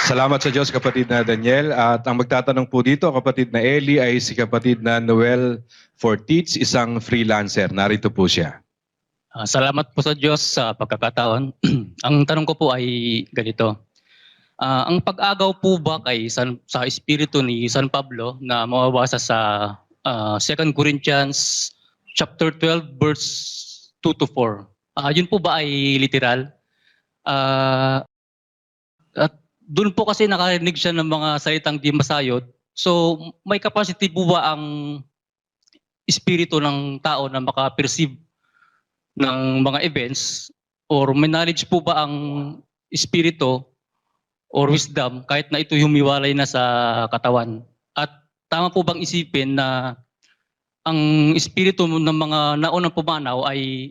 Salamat sa Diyos, kapatid na Daniel. At ang magtatanong po dito, kapatid na Eli, ay si kapatid na Noel Fortich, isang freelancer. Narito po siya. Salamat po sa Diyos sa pagkakataon. Ang tanong ko po ay ganito. Ang pag-agaw po ba sa espiritu ni San Pablo na mawawasa sa 2 Corinthians chapter 12 verse 2 to 4? Yun po ba ay literal? At doon po kasi nakarinig siya ng mga salitang di masayod. So may capacity po ba ang espiritu ng tao na maka-perceive ng mga events, or may knowledge po ba ang espiritu or wisdom kahit na ito humiwalay na sa katawan? At tama po bang isipin na ang espiritu ng mga naunang pumanaw ay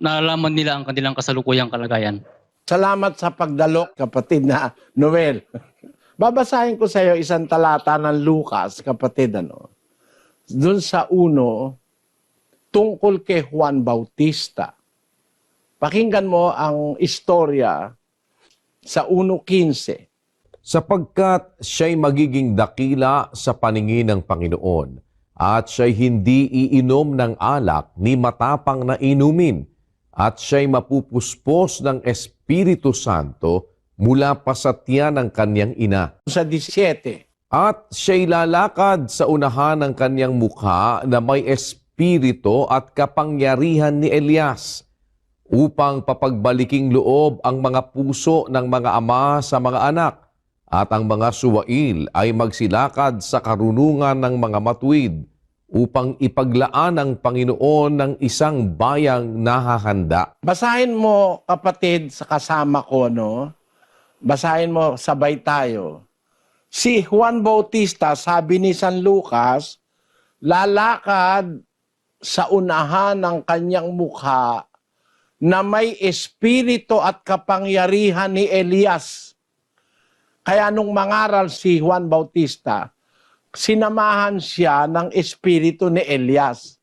nalalaman nila ang kanilang kasalukuyang kalagayan? Salamat sa pagdalok, kapatid na Noel. Babasahin ko sa iyo isang talata ng Lucas, kapatid, doon sa 1, tungkol kay Juan Bautista. Pakinggan mo ang istorya sa 1:15. Sapagkat siya'y magiging dakila sa paningin ng Panginoon, at siya'y hindi iinom ng alak ni matapang na inumin, at siya'y mapupuspos ng Espiritu Santo mula pa sa tiyan ng kanyang ina. Sa 17. At siya'y lalakad sa unahan ng kanyang mukha na may espiritu at kapangyarihan ni Elias, upang papagbaliking loob ang mga puso ng mga ama sa mga anak, at ang mga suwail ay magsilakad sa karunungan ng mga matuwid, upang ipaglaan ng Panginoon ng isang bayang nahahanda. Basahin mo, kapatid, sa kasama ko, Basahin mo, sabay tayo. Si Juan Bautista, sabi ni San Lucas, lalakad sa unahan ng kanyang mukha na may espiritu at kapangyarihan ni Elias. Kaya nung mangaral si Juan Bautista, sinamahan siya ng espiritu ni Elias.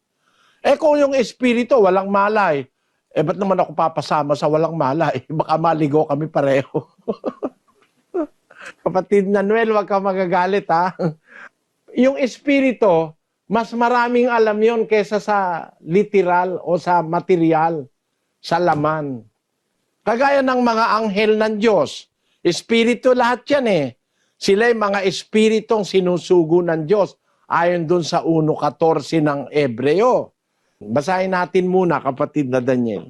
Kung yung espiritu walang malay, ba't naman ako papasama sa walang malay? Baka maligo kami pareho. Kapatid na Noel, wag ka magagalit, ha? Yung espiritu, mas maraming alam yon kaysa sa literal o sa material, sa laman. Kagaya ng mga anghel ng Diyos, espiritu lahat yan Sila'y mga espiritong sinusugo ng Diyos, ayon dun sa 1:14 ng Ebreo. Basahin natin muna, kapatid na Daniel.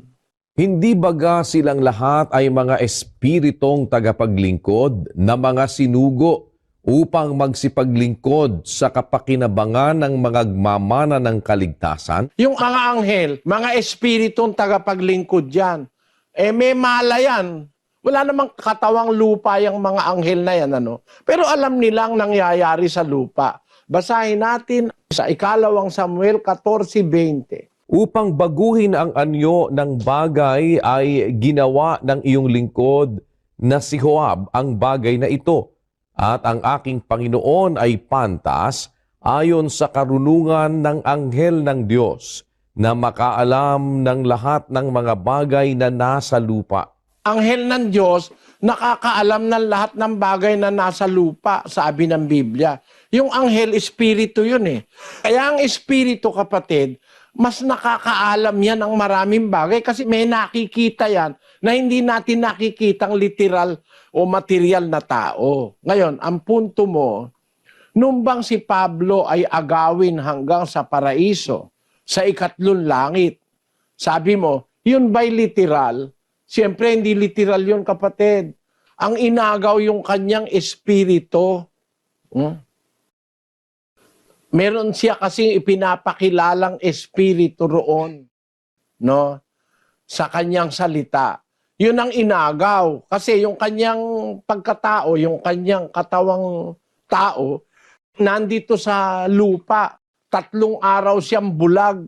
Hindi baga silang lahat ay mga espiritong tagapaglingkod na mga sinugo upang magsipaglingkod sa kapakinabangan ng mga gmamana ng kaligtasan? Yung mga anghel, mga espiritong tagapaglingkod yan. May mala yan. Wala namang katawang lupa yung mga anghel na yan. Pero alam nilang nangyayari sa lupa. Basahin natin sa 2 Samuel 14:20. Upang baguhin ang anyo ng bagay ay ginawa ng iyong lingkod na si Joab ang bagay na ito, at ang aking Panginoon ay pantas ayon sa karunungan ng anghel ng Diyos na makaalam ng lahat ng mga bagay na nasa lupa. Anghel ng Diyos, nakakaalam ng lahat ng bagay na nasa lupa, sabi ng Biblia. Yung anghel, espiritu yun Kaya ang espiritu, kapatid, mas nakakaalam yan ng maraming bagay kasi may nakikita yan na hindi natin nakikitang literal o material na tao. Ngayon, ang punto mo, nung bang si Pablo ay agawin hanggang sa paraiso, sa 3 langit, sabi mo, yun ba'y literal? Siyempre, hindi literal yun, kapatid. Ang inagaw yung kanyang espiritu. Meron siya kasing ipinapakilalang espiritu roon, sa kanyang salita. Yun ang inagaw. Kasi yung kanyang pagkatao, yung kanyang katawang tao, nandito sa lupa. 3 araw siyang bulag,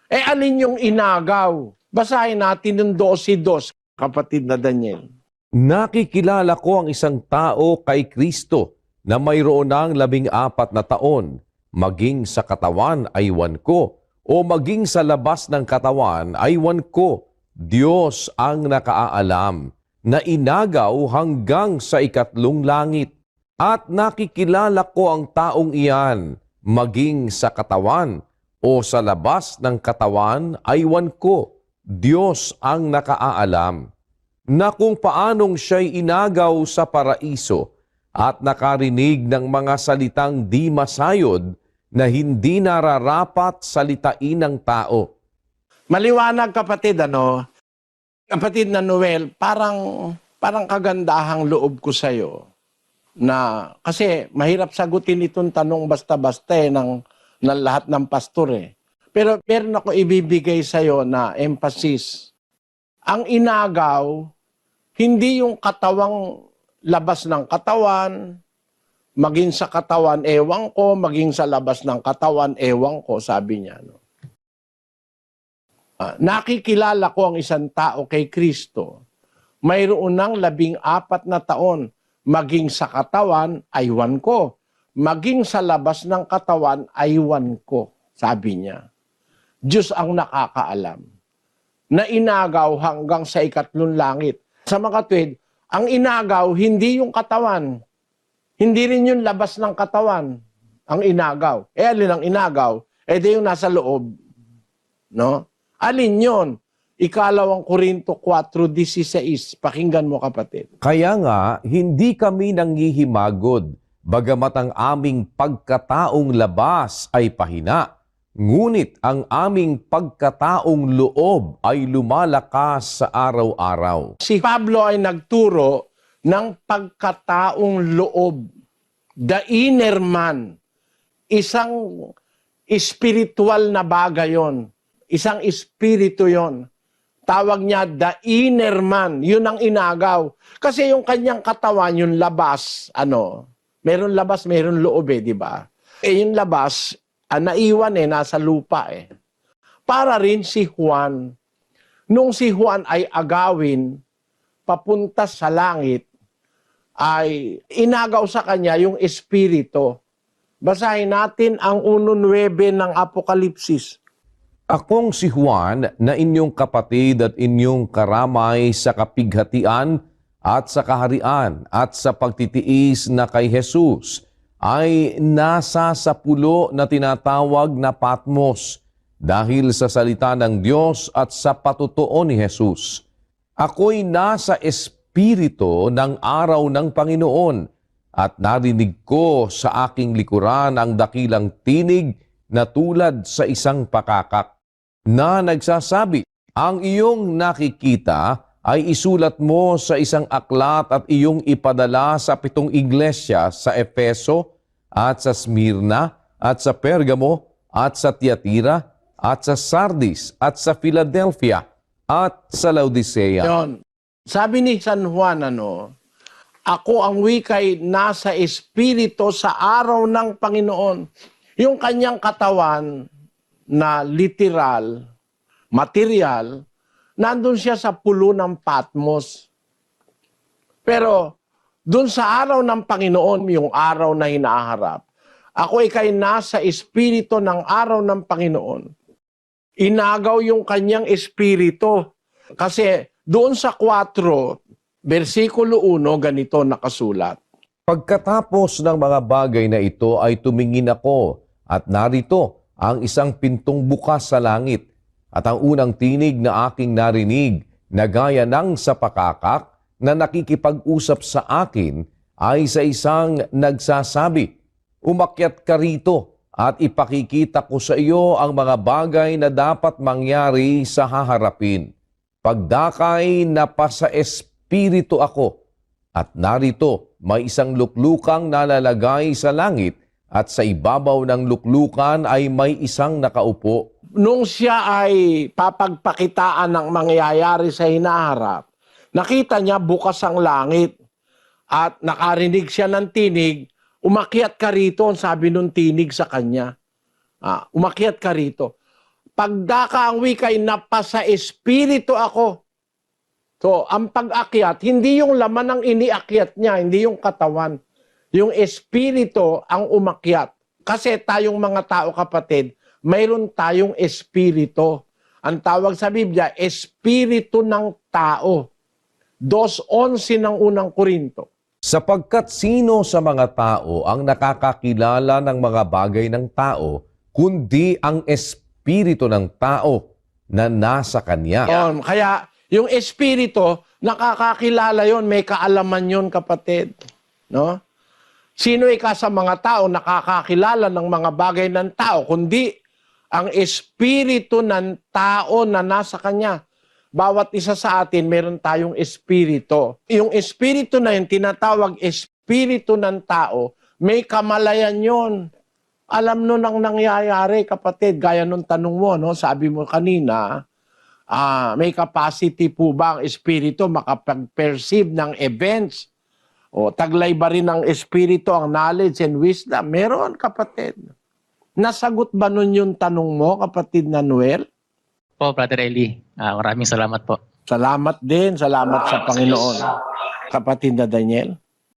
alin yung inagaw? Basahin natin yung 12:2, kapatid na Daniel. Nakikilala ko ang isang tao kay Kristo na mayroon ng 14 na taon, maging sa katawan ay 1 ko, o maging sa labas ng katawan ay 1 ko. Diyos ang nakaalam. na inagaw hanggang sa ikatlong langit. At nakikilala ko ang taong iyan, maging sa katawan o sa labas ng katawan aywan ko, Diyos ang nakaalam, na kung paanong siya'y inagaw sa paraiso at nakarinig ng mga salitang di masayod na hindi nararapat salitain ng tao. Maliwanag kapatid, kapatid na Noel, parang kagandahang loob ko sa'yo na kasi mahirap sagutin itong tanong basta-basta ng lahat ng pastor eh. Pero meron ako ibibigay sa'yo na emphasis. Ang inagaw, hindi yung katawang labas ng katawan, maging sa katawan, ewan ko, maging sa labas ng katawan, ewan ko, sabi niya. Nakikilala ko ang isang tao kay Kristo. Mayroon ng 14 na taon, maging sa katawan, aywan ko. Maging sa labas ng katawan, aywan ko, sabi niya. Diyos ang nakakaalam. Na inagaw hanggang sa ikatlong langit. Sa mga kapatid, ang inagaw, hindi yung katawan. Hindi rin yung labas ng katawan ang inagaw. Alin ang inagaw? Di yung nasa loob. No? Alin yun? Ikalawang Korinto 4:16. Pakinggan mo kapatid. Kaya nga, hindi kami nanghihimagod, bagamat ang aming pagkataong labas ay pahina. Ngunit ang aming pagkataong loob ay lumalakas sa araw-araw. Si Pablo ay nagturo ng pagkataong loob. The inner man. Isang spiritual na bagay yon. Isang espiritu yon. Tawag niya the inner man. Yun ang inagaw. Kasi yung kanyang katawan, yung labas, meron labas, meron loob di ba? Yung labas, naiwan nasa lupa Para rin si Juan. Nung si Juan ay agawin, papunta sa langit, ay inagaw sa kanya yung espiritu. Basahin natin ang 1:9 ng Apokalipsis. Akong si Juan na inyong kapatid at inyong karamay sa kapighatian at sa kaharian at sa pagtitiis na kay Jesus ay nasa sa pulo na tinatawag na Patmos dahil sa salita ng Diyos at sa patutuo ni Jesus. Ako'y nasa espiritu ng araw ng Panginoon at narinig ko sa aking likuran ang dakilang tinig na tulad sa isang pakakak na nagsasabi, ang iyong nakikita ay isulat mo sa isang aklat at iyong ipadala sa 7 iglesia sa Efeso at sa Smyrna at sa Pergamo at sa Tiatira at sa Sardis at sa Philadelphia at sa Laodicea. Yon. Sabi ni San Juan, ako ang wika'y nasa espiritu sa araw ng Panginoon. Yung kanyang katawan na literal, material, nandun siya sa pulo ng Patmos. Pero, dun sa araw ng Panginoon, yung araw na hinaharap, ako ika'y nasa espiritu ng araw ng Panginoon. Inagaw yung kanyang espiritu. Kasi, doon sa 4, versikulo 1, ganito nakasulat. Pagkatapos ng mga bagay na ito ay tumingin ako at narito ang isang pintong bukas sa langit at ang unang tinig na aking narinig na gaya ng sa pakakak na nakikipag-usap sa akin ay sa isang nagsasabi, umakyat ka rito at ipakikita ko sa iyo ang mga bagay na dapat mangyari sa haharapin. Pagdakay napasa espiritu ako at narito may isang luklukang nalalagay sa langit at sa ibabaw ng luklukan ay may isang nakaupo. Nung siya ay papagpakitaan ng mangyayari sa hinaharap, nakita niya bukas ang langit at nakarinig siya ng tinig, umakyat ka rito, sabi nung tinig sa kanya. Umakyat ka rito. Pagdaka ang wika'y napasa espiritu ako. So, ang pag-akyat, hindi yung laman ang iniakyat niya, hindi yung katawan. Yung espiritu ang umakyat. Kasi tayong mga tao kapatid, mayroon tayong espiritu. Ang tawag sa Biblia, espiritu ng tao. 2:11 ng unang Korinto. Sapagkat sino sa mga tao ang nakakakilala ng mga bagay ng tao, kundi ang espiritu ng tao na nasa kanya. Kaya yung espiritu, nakakakilala yon, may kaalaman yon, kapatid. No? Sino ika sa mga tao nakakakilala ng mga bagay ng tao, kundi ang espiritu ng tao na nasa kanya. Bawat isa sa atin, meron tayong espiritu. Yung espiritu na yun, tinatawag espiritu ng tao, may kamalayan yon. Alam nun ang nangyayari, kapatid, gaya nung tanong mo, no? Sabi mo kanina, may capacity po ba ang espiritu makapag-perceive ng events? O taglay ba rin ng espiritu ang knowledge and wisdom? Meron, kapatid. Nasagot ba nun yung tanong mo, kapatid na Noel? Po, Brother Eli. Maraming salamat po. Salamat din, salamat sa Panginoon. Kapatid na Daniel.